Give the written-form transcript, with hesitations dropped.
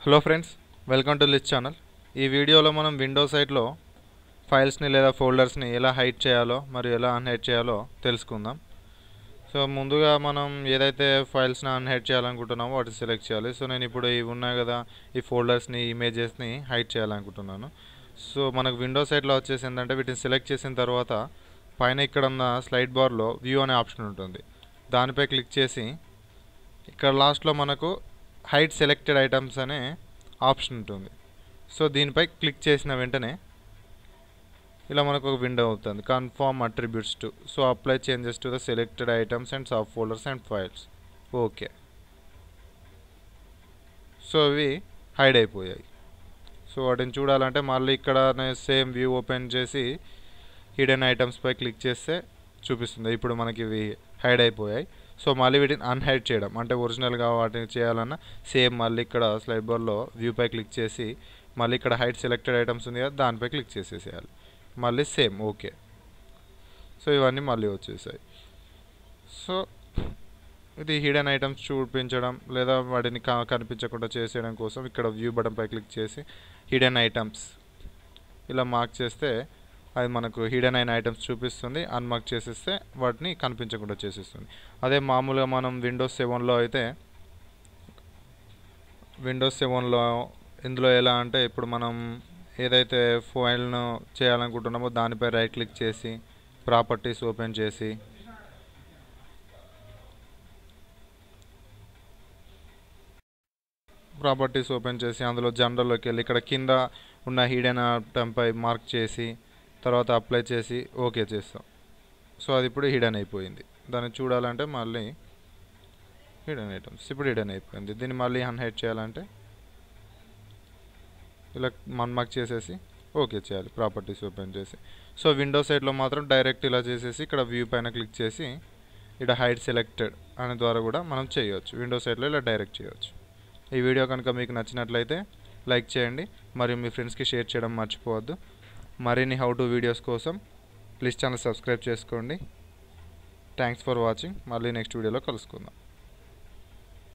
Hello friends, welcome to list channel. ఈ వీడియోలో మనం విండోస్ సైట్లో ఫైల్స్ని లేదా ఫోల్డర్స్ని ఎలా హైడ్ చేయాలో మరియు ఎలా అన్హైడ్ చేయాలో తెలుసుకుందాం. సో ముందుగా మనం ఏదైతే ఫైల్స్ని అన్హైడ్ చేయాలనుకుంటున్నామో వాటిని సెలెక్ట్ చేయాలి. సో నేను ఇప్పుడు ఇవి ఉన్నాయి కదా, ఈ ఫోల్డర్స్ని ఇమేజెస్ని హైడ్ చేయాలనుకుంటున్నాను. సో మనకు విండోస్ సైట్లో వచ్చేసి ఏంటంటే వీటిని సెలెక్ట్ చేసిన తర్వాత పైన ఇక్కడ ఉన్న స్లైడ్ బార్లో వ్యూ అనే ఆప్షన్ ఉంటుంది. దానిపై క్లిక్ చేసి ఇక్కడ లాస్ట్లో మనకు హైడ్ సెలెక్టెడ్ ఐటమ్స్ అనే ఆప్షన్ ఉంటుంది. సో దీనిపై క్లిక్ చేసిన వెంటనే ఇలా మనకు ఒక విండో అవుతుంది, confirm attributes to. So apply changes to the selected items and sub folders and files. Okay, so ఇవి హైడ్ అయిపోయాయి. సో వాటిని చూడాలంటే మళ్ళీ ఇక్కడ సేమ్ వ్యూ ఓపెన్ చేసి హిడెన్ ఐటమ్స్పై క్లిక్ చేస్తే చూపిస్తుంది. ఇప్పుడు మనకి ఇవి హైడ్ అయిపోయాయి. సో మళ్ళీ వీటిని అన్హైడ్ చేయడం అంటే ఒరిజినల్గా వాటిని చేయాలన్నా సేమ్ మళ్ళీ ఇక్కడ స్లైడ్ బార్లో వ్యూపై క్లిక్ చేసి మళ్ళీ ఇక్కడ హైడ్ సెలెక్టెడ్ ఐటమ్స్ ఉంది కదా, దానిపై క్లిక్ చేసేసేయాలి. మళ్ళీ సేమ్ ఓకే. సో ఇవన్నీ మళ్ళీ వచ్చేసాయి. సో ఇది హిడెన్ ఐటమ్స్ చూపించడం లేదా వాటిని కనిపించకుండా చేసేయడం కోసం ఇక్కడ వ్యూ బటన్పై క్లిక్ చేసి హిడెన్ ఐటమ్స్ ఇలా మార్క్ చేస్తే అది మనకు హిడెన్ అయిన ఐటమ్స్ చూపిస్తుంది. అన్మార్క్ చేసేస్తే వాటిని కనిపించకుండా చేసేస్తుంది. అదే మామూలుగా మనం విండోస్ 7లో అయితే ఇందులో ఎలా అంటే ఇప్పుడు మనం ఏదైతే ఫైల్ను చేయాలనుకుంటున్నామో దానిపై రైట్ క్లిక్ చేసి ప్రాపర్టీస్ ఓపెన్ చేసి అందులో జనరల్లోకి వెళ్ళి ఇక్కడ కింద ఉన్న హిడెన్ ఐటమ్పై మార్క్ చేసి తర్వాత అప్లై చేసి ఓకే చేస్తాం. సో అది ఇప్పుడు హిడెన్ అయిపోయింది. దాన్ని చూడాలంటే మళ్ళీ హిడెన్ ఐటమ్స్ ఇప్పుడు హిడెన్ అయిపోయింది. దీన్ని మళ్ళీ అన్హైడ్ చేయాలంటే ఇలా అన్మార్క్ చేసేసి ఓకే చేయాలి, ప్రాపర్టీస్ ఓపెన్ చేసి. సో విండోస్ సైడ్లో మాత్రం డైరెక్ట్ ఇలా చేసేసి ఇక్కడ వ్యూ పైన క్లిక్ చేసి ఇక్కడ హైడ్ సెలెక్టెడ్ అనే ద్వారా కూడా మనం చేయవచ్చు. విండోస్ సైడ్లో ఇలా డైరెక్ట్ చేయవచ్చు. ఈ వీడియో కనుక మీకు నచ్చినట్లయితే లైక్ చేయండి మరియు మీ ఫ్రెండ్స్కి షేర్ చేయడం మర్చిపోవద్దు. మరిన్ని హౌ టు వీడియోస్ కోసం ప్లీజ్ ఛానల్ సబ్స్క్రైబ్ చేసుకోండి. Thanks for watching. మళ్ళీ నెక్స్ట్ వీడియోలో కలుసుకుందాం.